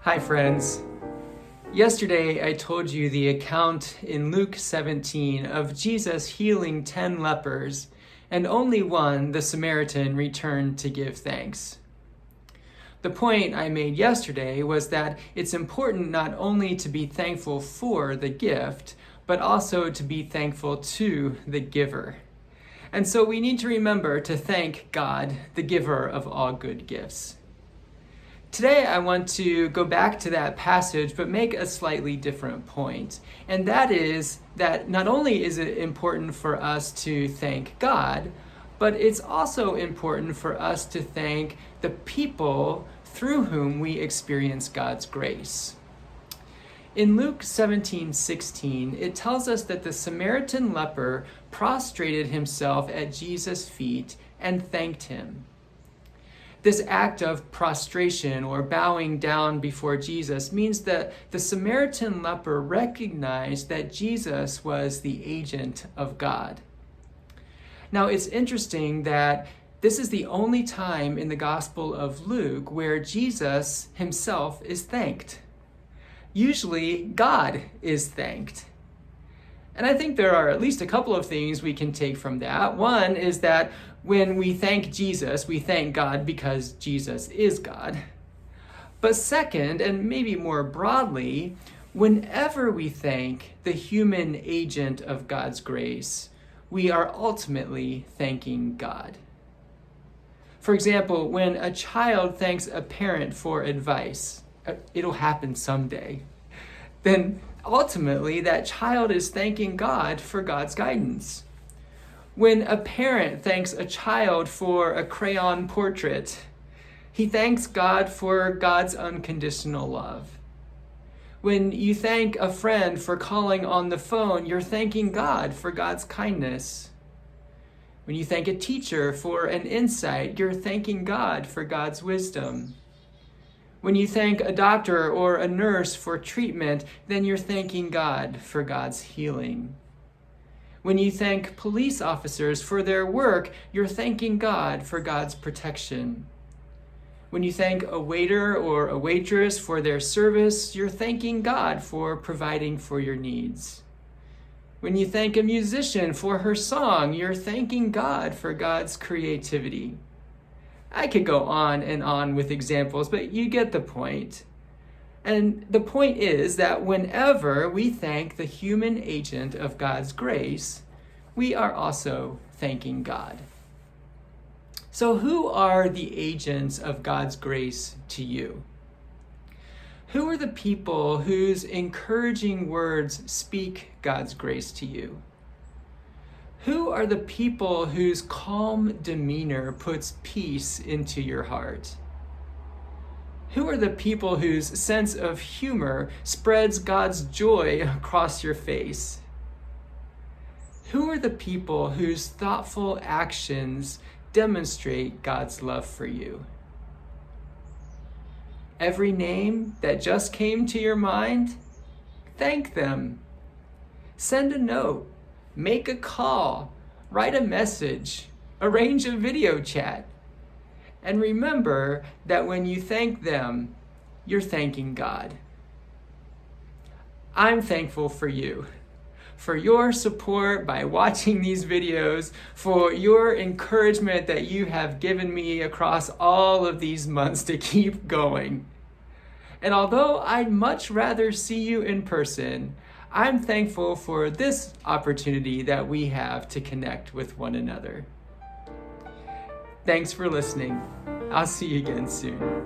Hi friends. Yesterday I told you the account in Luke 17 of Jesus healing 10 lepers, and only one, the Samaritan, returned to give thanks. The point I made yesterday was that it's important not only to be thankful for the gift, but also to be thankful to the giver. And so we need to remember to thank God, the giver of all good gifts. Today I want to go back to that passage, but make a slightly different point. And that is that not only is it important for us to thank God, but it's also important for us to thank the people through whom we experience God's grace. In Luke 17:16, it tells us that the Samaritan leper prostrated himself at Jesus' feet and thanked him. This act of prostration or bowing down before Jesus means that the Samaritan leper recognized that Jesus was the agent of God. Now, it's interesting that this is the only time in the Gospel of Luke where Jesus himself is thanked. Usually, God is thanked. And I think there are at least a couple of things we can take from that. One is that when we thank Jesus, we thank God because Jesus is God. But second, and maybe more broadly, whenever we thank the human agent of God's grace, we are ultimately thanking God. For example, when a child thanks a parent for advice, it'll happen someday, then ultimately that child is thanking God for God's guidance. When a parent thanks a child for a crayon portrait, he thanks God for God's unconditional love. When you thank a friend for calling on the phone, you're thanking God for God's kindness. When you thank a teacher for an insight, you're thanking God for God's wisdom. When you thank a doctor or a nurse for treatment, then you're thanking God for God's healing. When you thank police officers for their work, you're thanking God for God's protection. When you thank a waiter or a waitress for their service, you're thanking God for providing for your needs. When you thank a musician for her song, you're thanking God for God's creativity. I could go on and on with examples, but you get the point. And the point is that whenever we thank the human agent of God's grace, we are also thanking God. So who are the agents of God's grace to you? Who are the people whose encouraging words speak God's grace to you? Who are the people whose calm demeanor puts peace into your heart? Who are the people whose sense of humor spreads God's joy across your face? Who are the people whose thoughtful actions demonstrate God's love for you? Every name that just came to your mind, thank them. Send a note. Make a call, write a message, arrange a video chat. And remember that when you thank them, you're thanking God. I'm thankful for you, for your support by watching these videos, for your encouragement that you have given me across all of these months to keep going. And although I'd much rather see you in person, I'm thankful for this opportunity that we have to connect with one another. Thanks for listening. I'll see you again soon.